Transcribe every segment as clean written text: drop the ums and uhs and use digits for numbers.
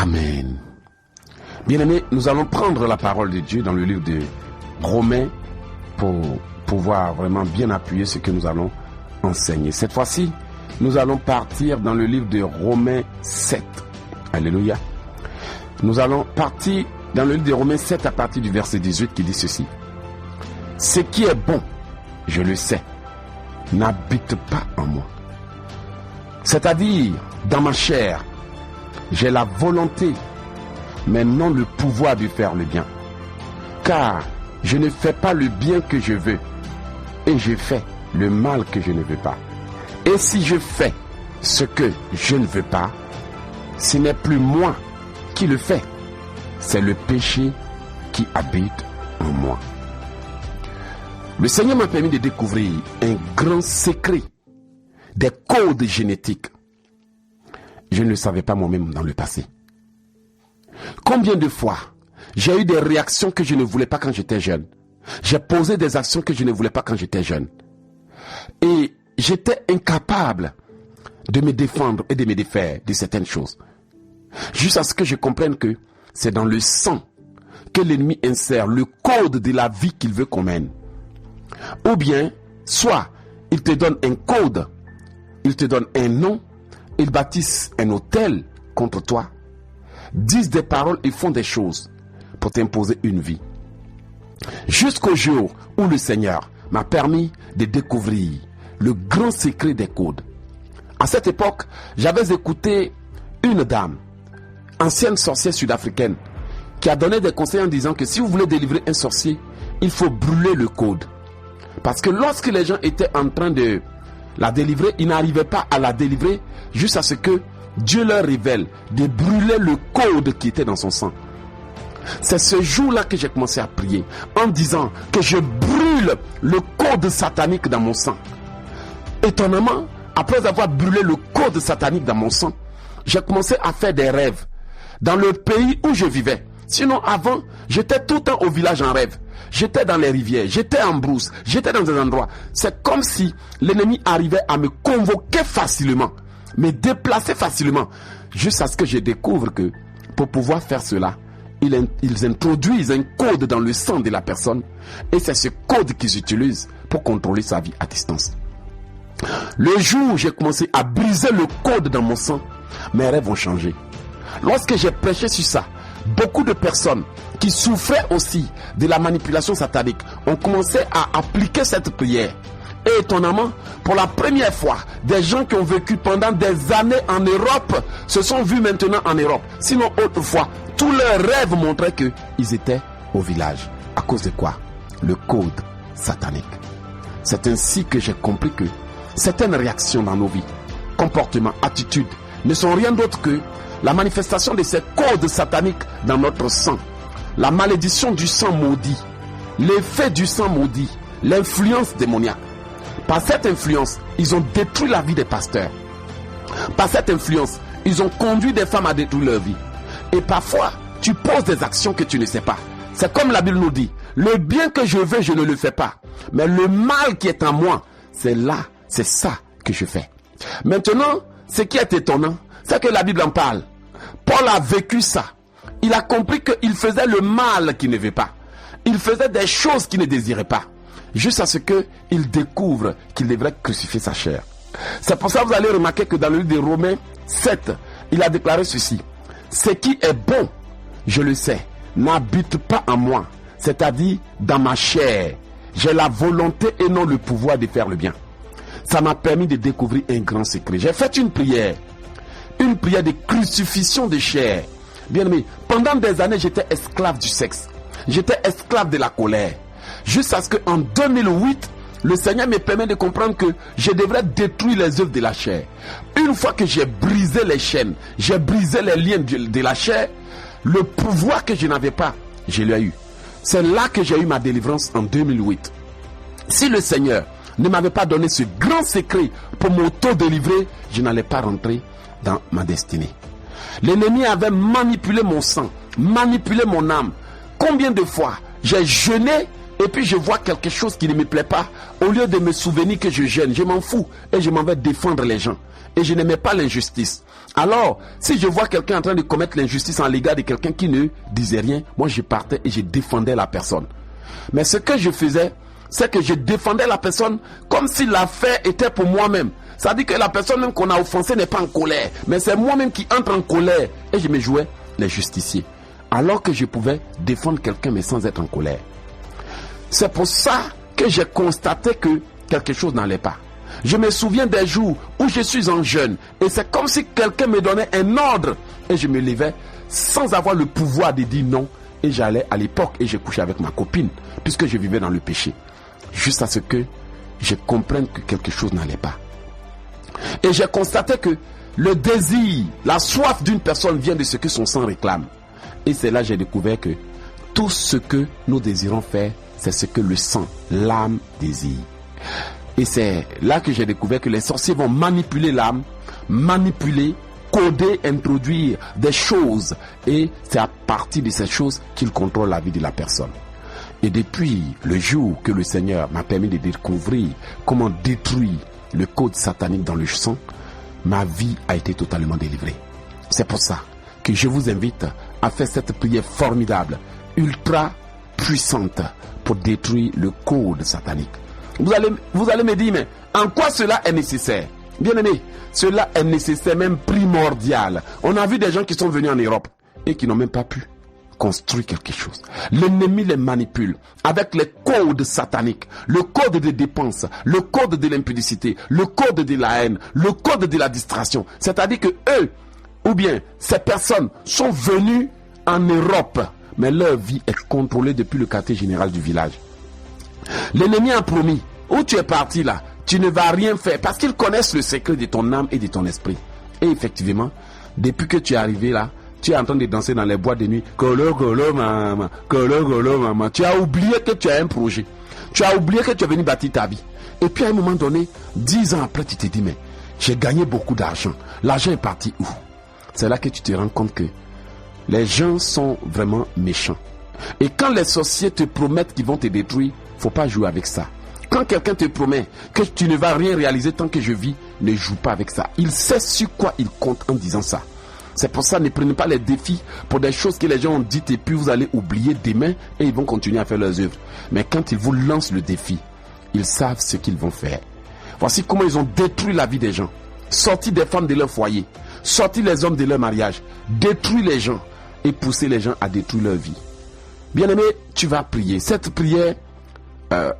Amen. Bien-aimés, nous allons prendre la parole de Dieu dans le livre de Romains pour pouvoir vraiment bien appuyer ce que nous allons enseigner. Cette fois-ci, nous allons partir dans le livre de Romains 7. Alléluia. Nous allons partir dans le livre de Romains 7 à partir du verset 18 qui dit ceci. Ce qui est bon, je le sais, n'habite pas en moi. C'est-à-dire, dans ma chair, j'ai la volonté, mais non le pouvoir de faire le bien. Car je ne fais pas le bien que je veux, et je fais le mal que je ne veux pas. Et si je fais ce que je ne veux pas, ce n'est plus moi qui le fais, c'est le péché qui habite en moi. Le Seigneur m'a permis de découvrir un grand secret des codes génétiques. Je ne le savais pas moi-même dans le passé. Combien de fois j'ai eu des réactions que je ne voulais pas quand j'étais jeune. J'ai posé des actions que je ne voulais pas quand j'étais jeune. Et j'étais incapable de me défendre et de me défaire de certaines choses. Jusqu'à ce que je comprenne que c'est dans le sang que l'ennemi insère le code de la vie qu'il veut qu'on mène. Ou bien, soit il te donne un code, il te donne un nom, ils bâtissent un hôtel contre toi, disent des paroles et font des choses pour t'imposer une vie. Jusqu'au jour où le Seigneur m'a permis de découvrir le grand secret des codes. À cette époque, j'avais écouté une dame, ancienne sorcière sud-africaine, qui a donné des conseils en disant que si vous voulez délivrer un sorcier, il faut brûler le code. Parce que lorsque les gens étaient en train de la délivrer, ils n'arrivaient pas à la délivrer jusqu'à ce que Dieu leur révèle de brûler le code qui était dans son sang. C'est ce jour-là que j'ai commencé à prier en disant que je brûle le code satanique dans mon sang. Étonnamment, après avoir brûlé le code satanique dans mon sang, j'ai commencé à faire des rêves dans le pays où je vivais. Sinon, avant, j'étais tout le temps au village en rêve. J'étais dans les rivières, j'étais en brousse, j'étais dans des endroits. C'est comme si l'ennemi arrivait à me convoquer facilement, me déplacer facilement, jusqu'à ce que je découvre que pour pouvoir faire cela, ils introduisent un code dans le sang de la personne et c'est ce code qu'ils utilisent pour contrôler sa vie à distance. Le jour où j'ai commencé à briser le code dans mon sang, mes rêves ont changé. Lorsque j'ai prêché sur ça, beaucoup de personnes qui souffraient aussi de la manipulation satanique ont commencé à appliquer cette prière. Et étonnamment, pour la première fois, des gens qui ont vécu pendant des années en Europe se sont vus maintenant en Europe. Sinon, autrefois, tous leurs rêves montraient qu'ils étaient au village. À cause de quoi? Le code satanique. C'est ainsi que j'ai compris que certaines réactions dans nos vies, comportements, attitudes, ne sont rien d'autre que la manifestation de ces codes sataniques dans notre sang. La malédiction du sang maudit, l'effet du sang maudit, l'influence démoniaque. Par cette influence, ils ont détruit la vie des pasteurs. Par cette influence, ils ont conduit des femmes à détruire leur vie. Et parfois, tu poses des actions que tu ne sais pas. C'est comme la Bible nous dit, le bien que je veux, je ne le fais pas. Mais le mal qui est en moi, c'est ça que je fais. Maintenant, ce qui est étonnant, c'est que la Bible en parle. Paul a vécu ça. Il a compris qu'il faisait le mal qu'il ne veut pas. Il faisait des choses qu'il ne désirait pas. Jusqu'à ce qu'il découvre qu'il devrait crucifier sa chair. C'est pour ça que vous allez remarquer que dans le livre de Romains 7, il a déclaré ceci. Ce qui est bon, je le sais, n'habite pas en moi. C'est-à-dire dans ma chair. J'ai la volonté et non le pouvoir de faire le bien. Ça m'a permis de découvrir un grand secret. J'ai fait une prière de crucifixion de chair. Bien aimé, pendant des années, j'étais esclave du sexe. J'étais esclave de la colère. Jusqu'à ce qu'en 2008, le Seigneur me permet de comprendre que je devrais détruire les œuvres de la chair. Une fois que j'ai brisé les chaînes, j'ai brisé les liens de la chair, le pouvoir que je n'avais pas, je l'ai eu. C'est là que j'ai eu ma délivrance en 2008. Si le Seigneur ne m'avait pas donné ce grand secret pour m'auto-délivrer, je n'allais pas rentrer dans ma destinée. L'ennemi avait manipulé mon sang, manipulé mon âme. Combien de fois j'ai jeûné et puis je vois quelque chose qui ne me plaît pas. Au lieu de me souvenir que je jeûne, je m'en fous et je m'en vais défendre les gens. Et je n'aimais pas l'injustice. Alors, si je vois quelqu'un en train de commettre l'injustice en l'égard de quelqu'un qui ne disait rien, moi je partais et je défendais la personne. Mais ce que je faisais, c'est que je défendais la personne comme si l'affaire était pour moi-même. C'est-à-dire que la personne même qu'on a offensée n'est pas en colère, mais c'est moi-même qui entre en colère. Et je me jouais les justiciers. Alors que je pouvais défendre quelqu'un mais sans être en colère. C'est pour ça que j'ai constaté que quelque chose n'allait pas. Je me souviens des jours où je suis en jeûne et c'est comme si quelqu'un me donnait un ordre et je me levais sans avoir le pouvoir de dire non et j'allais à l'époque et je couchais avec ma copine puisque je vivais dans le péché. Juste à ce que je comprenne que quelque chose n'allait pas. Et j'ai constaté que le désir, la soif d'une personne vient de ce que son sang réclame. Et c'est là que j'ai découvert que tout ce que nous désirons faire, c'est ce que le sang, l'âme désire. Et c'est là que j'ai découvert que les sorciers vont manipuler l'âme, manipuler, coder, introduire des choses. Et c'est à partir de ces choses qu'ils contrôlent la vie de la personne. Et depuis le jour que le Seigneur m'a permis de découvrir comment détruire le code satanique dans le sang, ma vie a été totalement délivrée. C'est pour ça que je vous invite à faire cette prière formidable, ultra puissante pour détruire le code satanique. Vous allez me dire, mais en quoi cela est nécessaire? Bien aimé, cela est nécessaire, même primordial. On a vu des gens qui sont venus en Europe et qui n'ont même pas pu construire quelque chose. L'ennemi les manipule avec les codes sataniques, le code de dépenses, le code de l'impudicité, le code de la haine, le code de la distraction. C'est-à-dire que eux, ou bien ces personnes sont venues en Europe, mais leur vie est contrôlée depuis le quartier général du village. L'ennemi a promis, où tu es parti là, tu ne vas rien faire parce qu'ils connaissent le secret de ton âme et de ton esprit. Et effectivement, depuis que tu es arrivé là, tu es en train de danser dans les boîtes de nuit. Colo, colo, maman. Colo, colo, maman. Tu as oublié que tu as un projet. Tu as oublié que tu es venu bâtir ta vie. Et puis à un moment donné, 10 ans après, tu te dis, mais j'ai gagné beaucoup d'argent. L'argent est parti où? C'est là que tu te rends compte que les gens sont vraiment méchants. Et quand les sorciers te promettent qu'ils vont te détruire, faut pas jouer avec ça. Quand quelqu'un te promet que tu ne vas rien réaliser tant que je vis, ne joue pas avec ça. Il sait sur quoi il compte en disant ça. C'est pour ça, ne prenez pas les défis pour des choses que les gens ont dites et puis vous allez oublier demain et ils vont continuer à faire leurs œuvres. Mais quand ils vous lancent le défi, ils savent ce qu'ils vont faire. Voici comment ils ont détruit la vie des gens. Sorti des femmes de leur foyer, sorti les hommes de leur mariage, détruit les gens et pousser les gens à détruire leur vie. Bien-aimé, tu vas prier. Cette prière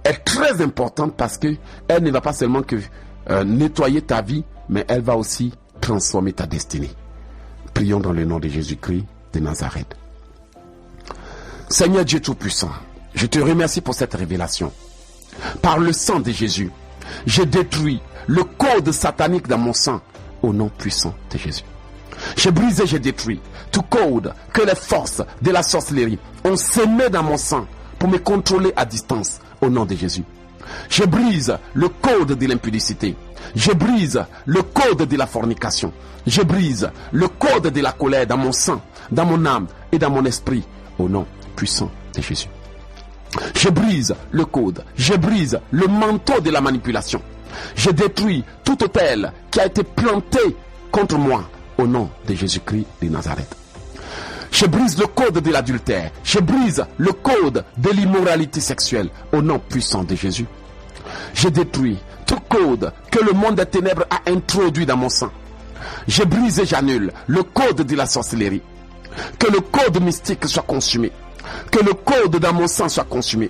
est très importante parce que elle ne va pas seulement que nettoyer ta vie, mais elle va aussi transformer ta destinée. Prions dans le nom de Jésus-Christ de Nazareth. Seigneur Dieu Tout-Puissant, je te remercie pour cette révélation. Par le sang de Jésus, je détruis le code satanique dans mon sang au nom puissant de Jésus. Je brise et je détruis tout code que les forces de la sorcellerie ont semé dans mon sang pour me contrôler à distance au nom de Jésus. Je brise le code de l'impudicité. Je brise le code de la fornication. Je brise le code de la colère dans mon sang, dans mon âme et dans mon esprit au nom puissant de Jésus. Je brise le code. Je brise le manteau de la manipulation. Je détruis tout autel qui a été planté contre moi au nom de Jésus-Christ de Nazareth. Je brise le code de l'adultère. Je brise le code de l'immoralité sexuelle au nom puissant de Jésus. Je détruis tout code que le monde des ténèbres a introduit dans mon sang. Je brise et j'annule le code de la sorcellerie. Que le code mystique soit consumé. Que le code dans mon sang soit consumé.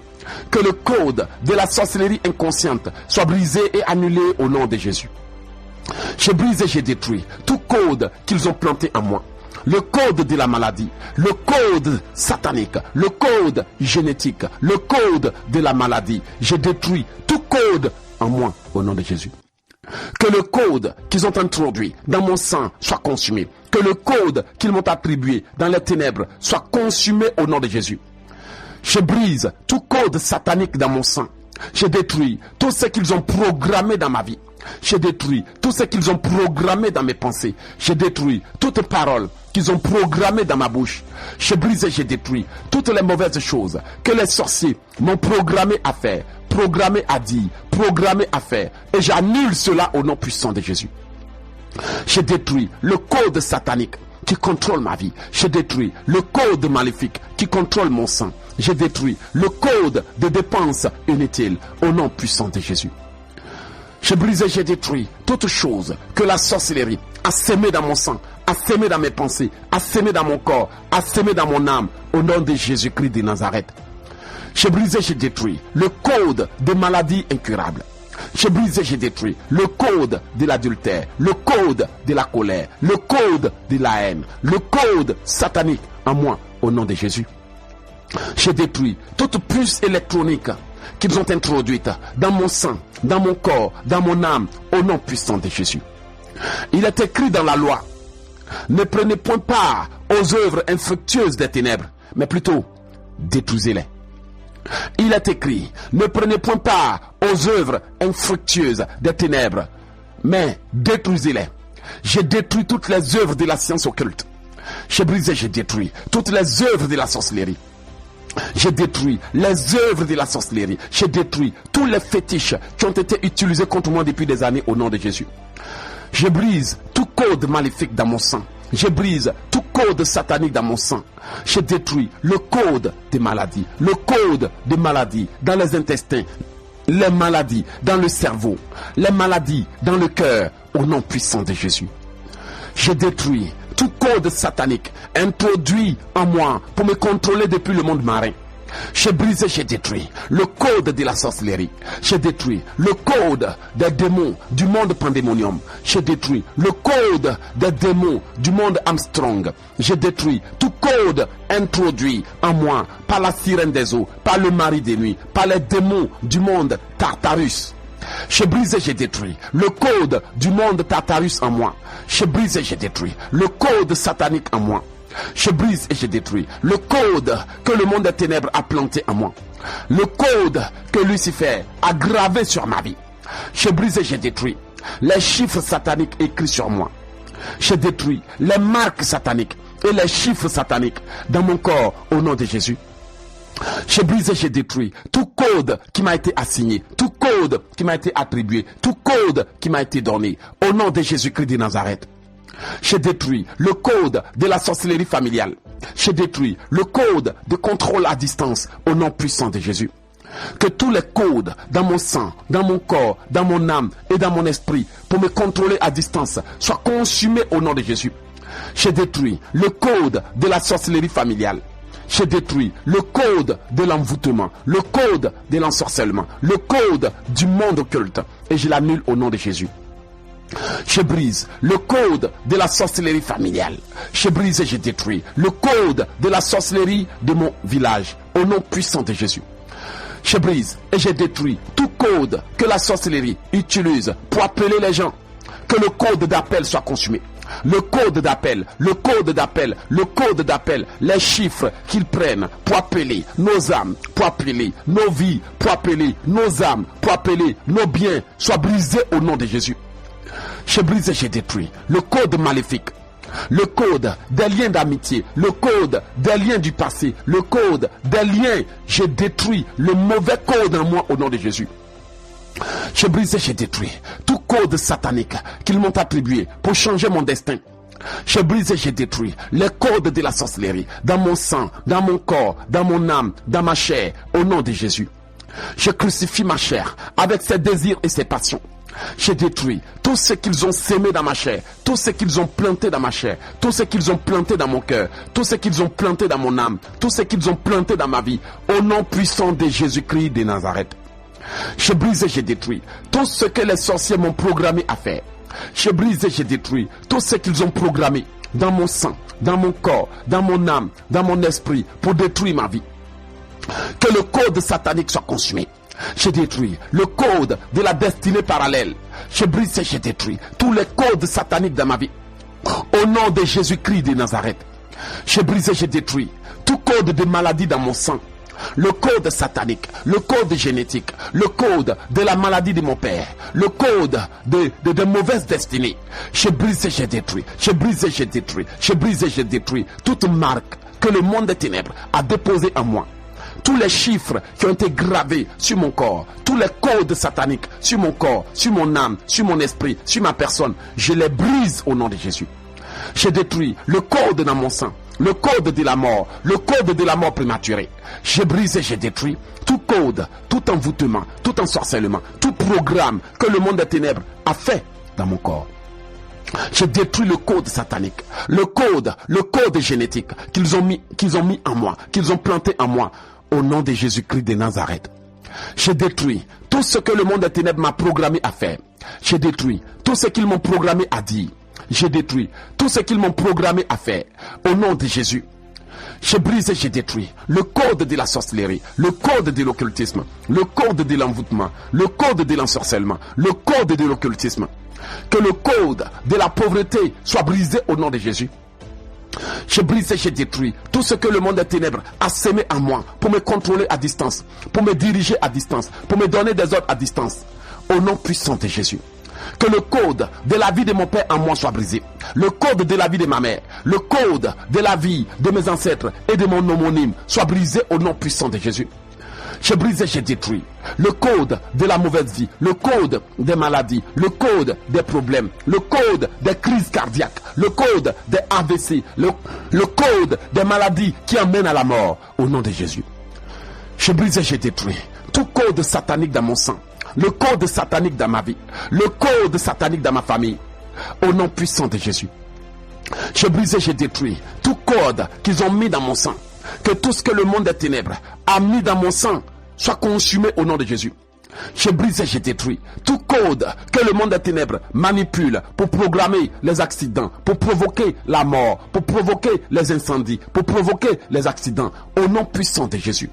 Que le code de la sorcellerie inconsciente soit brisé et annulé au nom de Jésus. Je brise et je détruis tout code qu'ils ont planté en moi. Le code de la maladie, le code satanique, le code génétique, le code de la maladie. Je détruis tout code en moi au nom de Jésus. Que le code qu'ils ont introduit dans mon sang soit consumé. Que le code qu'ils m'ont attribué dans les ténèbres soit consumé au nom de Jésus. Je brise tout code satanique dans mon sang. Je détruis tout ce qu'ils ont programmé dans ma vie. Je détruis tout ce qu'ils ont programmé dans mes pensées. Je détruis toute parole qu'ils ont programmé dans ma bouche. Je brise et je détruis toutes les mauvaises choses que les sorciers m'ont programmé à faire, programmé à dire, programmé à faire. Et j'annule cela au nom puissant de Jésus. J'ai détruit le code satanique qui contrôle ma vie. J'ai détruit le code maléfique qui contrôle mon sang. J'ai détruit le code de dépenses inutiles au nom puissant de Jésus. J'ai brisé, j'ai détruit toute chose que la sorcellerie a sémé dans mon sang, a sémé dans mes pensées, a sémé dans mon corps, a sémé dans mon âme, au nom de Jésus-Christ de Nazareth. J'ai brisé, j'ai détruit le code des maladies incurables. J'ai brisé, j'ai détruit le code de l'adultère, le code de la colère, le code de la haine, le code satanique en moi, au nom de Jésus. J'ai détruit toute puce électronique qu'ils ont introduite dans mon sang, dans mon corps, dans mon âme, au nom puissant de Jésus. Il est écrit dans la loi: ne prenez point part aux œuvres infructueuses des ténèbres, mais plutôt détruisez-les. Il est écrit: ne prenez point part aux œuvres infructueuses des ténèbres, mais détruisez-les. J'ai détruit toutes les œuvres de la science occulte. J'ai brisé, j'ai détruit toutes les œuvres de la sorcellerie. J'ai détruit les œuvres de la sorcellerie. J'ai détruit tous les fétiches qui ont été utilisés contre moi depuis des années au nom de Jésus. Je brise tout code maléfique dans mon sang. Je brise tout code satanique dans mon sang. Je détruis le code des maladies. Le code des maladies dans les intestins. Les maladies dans le cerveau. Les maladies dans le cœur. Au nom puissant de Jésus. Je détruis tout code satanique introduit en moi pour me contrôler depuis le monde marin. J'ai brisé, j'ai détruit le code de la sorcellerie. J'ai détruit le code des démons du monde pandémonium. J'ai détruit le code des démons du monde Armstrong. J'ai détruit tout code introduit en moi par la sirène des eaux, par le mari des nuits, par les démons du monde Tartarus. J'ai brisé, j'ai détruit le code du monde Tartarus en moi. J'ai brisé, j'ai détruit le code satanique en moi. Je brise et je détruis le code que le monde des ténèbres a planté en moi. Le code que Lucifer a gravé sur ma vie. Je brise et je détruis les chiffres sataniques écrits sur moi. Je détruis les marques sataniques et les chiffres sataniques dans mon corps au nom de Jésus. Je brise et je détruis tout code qui m'a été assigné, tout code qui m'a été attribué, tout code qui m'a été donné au nom de Jésus-Christ de Nazareth. Je détruis le code de la sorcellerie familiale. Je détruis le code de contrôle à distance au nom puissant de Jésus. Que tous les codes dans mon sang, dans mon corps, dans mon âme et dans mon esprit pour me contrôler à distance soient consumés au nom de Jésus. Je détruis le code de la sorcellerie familiale. Je détruis le code de l'envoûtement, le code de l'ensorcellement, le code du monde occulte et je l'annule au nom de Jésus. Je brise le code de la sorcellerie familiale. Je brise et je détruis le code de la sorcellerie de mon village au nom puissant de Jésus. Je brise et je détruis tout code que la sorcellerie utilise pour appeler les gens. Que le code d'appel soit consumé. Le code d'appel, le code d'appel, le code d'appel, les chiffres qu'ils prennent pour appeler nos âmes, pour appeler nos vies, pour appeler nos âmes, pour appeler nos biens, soient brisés au nom de Jésus. J'ai brisé, j'ai détruit le code maléfique, le code des liens d'amitié, le code des liens du passé, le code des liens. J'ai détruit le mauvais code en moi au nom de Jésus. J'ai brisé, j'ai détruit tout code satanique qu'ils m'ont attribué pour changer mon destin. J'ai brisé, j'ai détruit les codes de la sorcellerie dans mon sang, dans mon corps, dans mon âme, dans ma chair, au nom de Jésus. Je crucifie ma chair avec ses désirs et ses passions. J'ai détruit tout ce qu'ils ont sémé dans ma chair, tout ce qu'ils ont planté dans ma chair, tout ce qu'ils ont planté dans mon cœur, tout ce qu'ils ont planté dans mon âme, tout ce qu'ils ont planté dans ma vie, au nom puissant de Jésus-Christ de Nazareth. J'ai brisé, j'ai détruit tout ce que les sorciers m'ont programmé à faire. J'ai brisé, j'ai détruit tout ce qu'ils ont programmé dans mon sang, dans mon corps, dans mon âme, dans mon esprit pour détruire ma vie. Que le code satanique soit consumé. J'ai détruit le code de la destinée parallèle. J'ai brisé, j'ai détruit tous les codes sataniques dans ma vie. Au nom de Jésus-Christ de Nazareth. J'ai brisé, j'ai détruit tout code de maladie dans mon sang. Le code satanique, le code génétique, le code de la maladie de mon père, le code de mauvaise destinée. J'ai brisé, j'ai détruit. J'ai brisé, j'ai détruit. J'ai brisé, j'ai détruit toute marque que le monde des ténèbres a déposée en moi tous les chiffres qui ont été gravés sur mon corps, tous les codes sataniques sur mon corps, sur mon âme, sur mon esprit, sur ma personne, je les brise au nom de Jésus. Je détruis le code dans mon sang, le code de la mort, le code de la mort prématurée. Je brise et je détruis tout code, tout envoûtement, tout ensorcellement, tout programme que le monde des ténèbres a fait dans mon corps. Je détruis le code satanique, le code génétique qu'ils ont mis en moi, qu'ils ont planté en moi, au nom de Jésus-Christ de Nazareth. Je détruis tout ce que le monde des ténèbres m'a programmé à faire. Je détruis tout ce qu'ils m'ont programmé à dire. Je détruis tout ce qu'ils m'ont programmé à faire. Au nom de Jésus, je brise et je détruis le code de la sorcellerie, le code de l'occultisme, le code de l'envoûtement, le code de l'ensorcellement, le code de l'occultisme. Que le code de la pauvreté soit brisé au nom de Jésus. Je brise et je détruis tout ce que le monde des ténèbres a sémé en moi pour me contrôler à distance, pour me diriger à distance, pour me donner des ordres à distance. Au nom puissant de Jésus. Que le code de la vie de mon père en moi soit brisé. Le code de la vie de ma mère, le code de la vie de mes ancêtres et de mon homonyme soit brisé au nom puissant de Jésus. Je brise et je détruis le code de la mauvaise vie, le code des maladies, le code des problèmes, le code des crises cardiaques, le code des AVC, le code des maladies qui amènent à la mort au nom de Jésus. Je brise et je détruis tout code satanique dans mon sang, le code satanique dans ma vie, le code satanique dans ma famille, au nom puissant de Jésus. Je brise et je détruis tout code qu'ils ont mis dans mon sang, que tout ce que le monde des ténèbres a mis dans mon sang soit consumé au nom de Jésus. Je brise et je détruis tout code que le monde des ténèbres manipule pour programmer les accidents, pour provoquer la mort, pour provoquer les incendies, pour provoquer les accidents, au nom puissant de Jésus.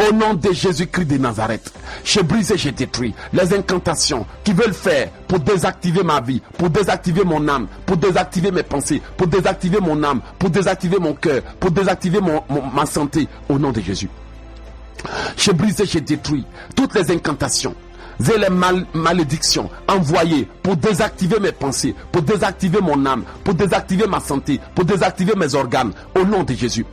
Au nom de Jésus-Christ de Nazareth, je brise et je détruis les incantations qui veulent faire pour désactiver ma vie, pour désactiver mon âme, pour désactiver mes pensées, pour désactiver mon âme, pour désactiver mon cœur, pour désactiver ma santé, au nom de Jésus. Je brise et je détruis toutes les incantations et les malédictions envoyées pour désactiver mes pensées, pour désactiver mon âme, pour désactiver ma santé, pour désactiver mes organes, au nom de Jésus.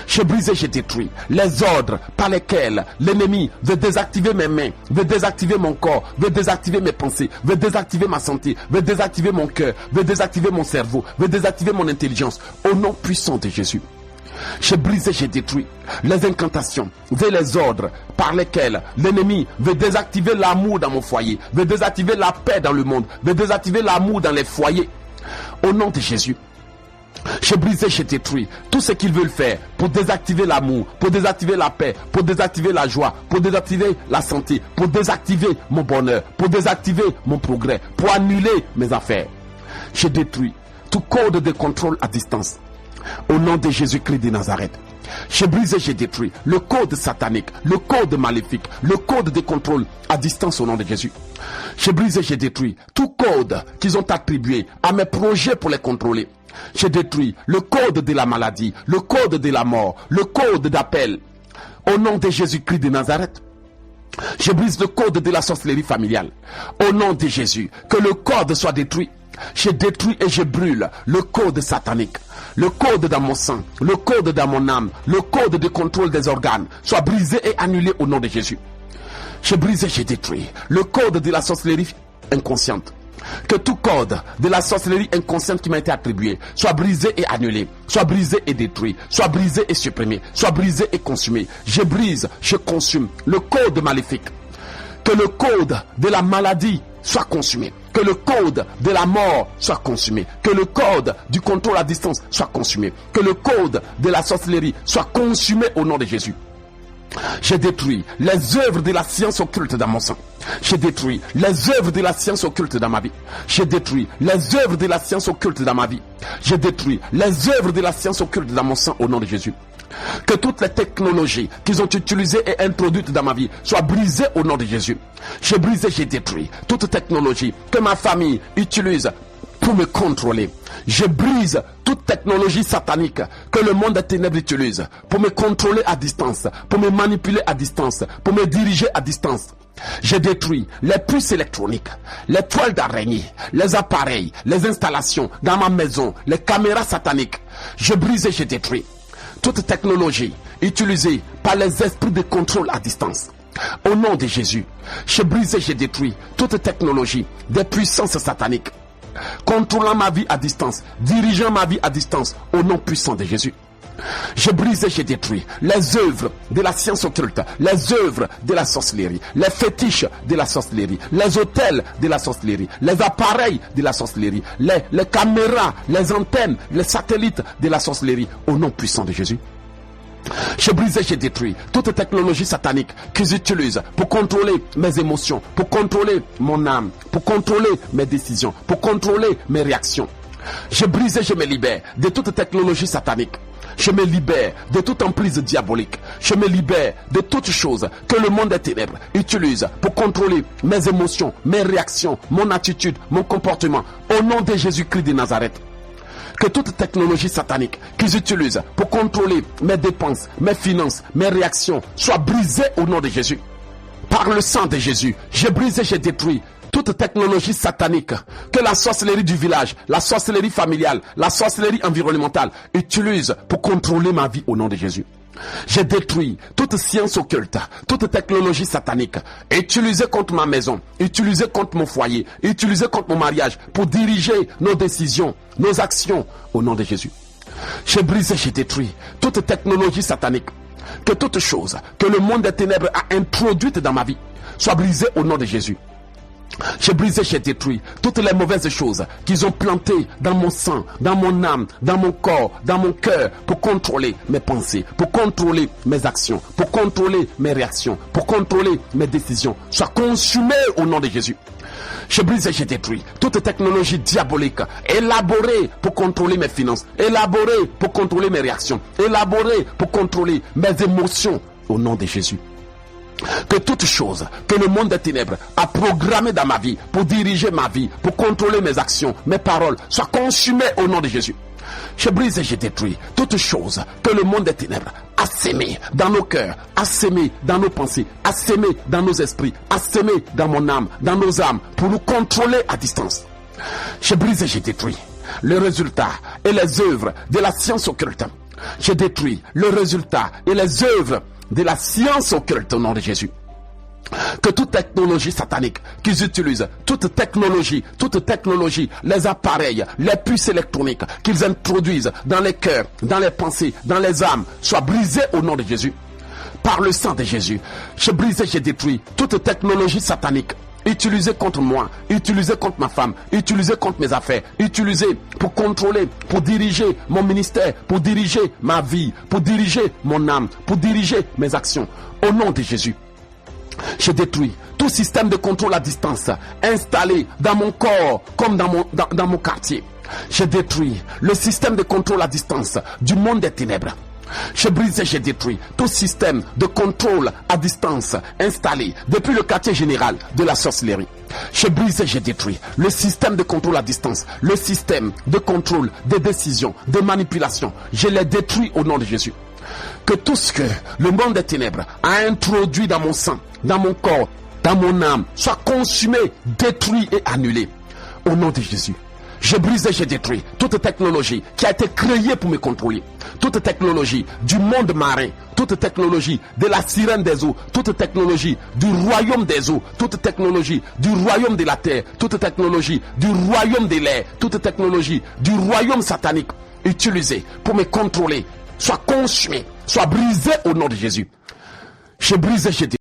Je brise et je détruis les ordres par lesquels l'ennemi veut désactiver mes mains, veut désactiver mon corps, veut désactiver mes pensées, veut désactiver ma santé, veut désactiver mon cœur, veut désactiver mon cerveau, veut désactiver mon intelligence, au nom puissant de Jésus. Je brise et je détruis les incantations et les ordres par lesquels l'ennemi veut désactiver l'amour dans mon foyer, veut désactiver la paix dans le monde, veut désactiver l'amour dans les foyers, au nom de Jésus. Je brise et je détruis tout ce qu'ils veulent faire pour désactiver l'amour, pour désactiver la paix, pour désactiver la joie, pour désactiver la santé, pour désactiver mon bonheur, pour désactiver mon progrès, pour annuler mes affaires. Je détruis tout code de contrôle à distance. Au nom de Jésus-Christ de Nazareth, je brise et je détruis le code satanique, le code maléfique, le code de contrôle à distance au nom de Jésus. Je brise et je détruis tout code qu'ils ont attribué à mes projets pour les contrôler. Je détruis le code de la maladie, le code de la mort, le code d'appel. Au nom de Jésus-Christ de Nazareth, je brise le code de la sorcellerie familiale. Au nom de Jésus, que le code soit détruit. Je détruis et je brûle le code satanique, le code dans mon sang, le code dans mon âme, le code de contrôle des organes soit brisé et annulé au nom de Jésus. Je brise et je détruis le code de la sorcellerie inconsciente. Que tout code de la sorcellerie inconsciente qui m'a été attribué soit brisé et annulé, soit brisé et détruit, soit brisé et supprimé, soit brisé et consumé. Je brise, je consume le code maléfique. Que le code de la maladie soit consumé. Que le code de la mort soit consumé. Que le code du contrôle à distance soit consumé. Que le code de la sorcellerie soit consumé au nom de Jésus. Je détruis les œuvres de la science occulte dans mon sang. Je détruis les œuvres de la science occulte dans ma vie. Je détruis les œuvres de la science occulte dans ma vie. Je détruis les œuvres de la science occulte dans mon sang au nom de Jésus. Que toutes les technologies qu'ils ont utilisées et introduites dans ma vie soient brisées au nom de Jésus. Je brise et je détruis toute technologie que ma famille utilise pour me contrôler. Je brise toute technologie satanique que le monde des ténèbres utilise pour me contrôler à distance, pour me manipuler à distance, pour me diriger à distance. Je détruis les puces électroniques, les toiles d'araignée, les appareils, les installations dans ma maison, les caméras sataniques. Je brise et je détruis toute technologie utilisée par les esprits de contrôle à distance. Au nom de Jésus, j'ai brisé, j'ai détruit toute technologie des puissances sataniques contrôlant ma vie à distance, dirigeant ma vie à distance, au nom puissant de Jésus. J'ai brisé, j'ai détruit les œuvres de la science occulte, les œuvres de la sorcellerie, les fétiches de la sorcellerie, les hôtels de la sorcellerie, les appareils de la sorcellerie, les caméras, les antennes, les satellites de la sorcellerie, au nom puissant de Jésus. J'ai brisé, j'ai détruit toute technologie satanique qu'ils utilisent pour contrôler mes émotions, pour contrôler mon âme, pour contrôler mes décisions, pour contrôler mes réactions. J'ai brisé, je me libère de toute technologie satanique. Je me libère de toute emprise diabolique. Je me libère de toute chose que le monde des ténèbres utilise pour contrôler mes émotions, mes réactions, mon attitude, mon comportement. Au nom de Jésus-Christ de Nazareth. Que toute technologie satanique qu'ils utilisent pour contrôler mes dépenses, mes finances, mes réactions soit brisée au nom de Jésus. Par le sang de Jésus, j'ai brisé, j'ai détruit toute technologie satanique que la sorcellerie du village, la sorcellerie familiale, la sorcellerie environnementale utilise pour contrôler ma vie au nom de Jésus. J'ai détruit toute science occulte, toute technologie satanique utilisée contre ma maison, utilisée contre mon foyer, utilisée contre mon mariage pour diriger nos décisions, nos actions au nom de Jésus. J'ai brisé, j'ai détruit toute technologie satanique, que toute chose que le monde des ténèbres a introduite dans ma vie soit brisée au nom de Jésus. J'ai brisé, j'ai détruit toutes les mauvaises choses qu'ils ont plantées dans mon sang, dans mon âme, dans mon corps, dans mon cœur, pour contrôler mes pensées, pour contrôler mes actions, pour contrôler mes réactions, pour contrôler mes décisions. Soient consumées au nom de Jésus. J'ai brisé, j'ai détruit toute technologie diabolique élaborée pour contrôler mes finances, élaborée pour contrôler mes réactions, élaborée pour contrôler mes émotions au nom de Jésus. Que toute chose que le monde des ténèbres a programmée dans ma vie pour diriger ma vie, pour contrôler mes actions, mes paroles, soit consumée au nom de Jésus. J'ai brisé, j'ai détruit toute chose que le monde des ténèbres a sémé dans nos cœurs, a sémé dans nos pensées, a sémé dans nos esprits, a sémé dans mon âme, dans nos âmes, pour nous contrôler à distance. J'ai brisé, j'ai détruit le résultat et les œuvres de la science occulte. J'ai détruit le résultat et les œuvres de la science occulte au nom de Jésus. Que toute technologie satanique qu'ils utilisent, toute technologie, les appareils, les puces électroniques qu'ils introduisent dans les cœurs, dans les pensées, dans les âmes, soient brisées au nom de Jésus. Par le sang de Jésus, j'ai brisé, j'ai détruit toute technologie satanique utilisée contre moi, utilisée contre ma femme, utilisée contre mes affaires, utilisée pour contrôler, pour diriger mon ministère, pour diriger ma vie, pour diriger mon âme, pour diriger mes actions. Au nom de Jésus, j'ai détruit tout système de contrôle à distance installé dans mon corps comme dans mon quartier. J'ai détruit le système de contrôle à distance du monde des ténèbres. J'ai brisé, j'ai détruit tout système de contrôle à distance installé depuis le quartier général de la sorcellerie. J'ai brisé, j'ai détruit le système de contrôle à distance, le système de contrôle des décisions, de manipulation. Je l'ai détruit au nom de Jésus. Que tout ce que le monde des ténèbres a introduit dans mon sang, dans mon corps, dans mon âme, soit consumé, détruit et annulé. Au nom de Jésus. J'ai brisé, j'ai détruit toute technologie qui a été créée pour me contrôler. Toute technologie du monde marin, toute technologie de la sirène des eaux, toute technologie du royaume des eaux, toute technologie du royaume de la terre, toute technologie du royaume de l'air, toute technologie du royaume satanique utilisée pour me contrôler, soit consumée, soit brisée au nom de Jésus. J'ai brisé, j'ai détruit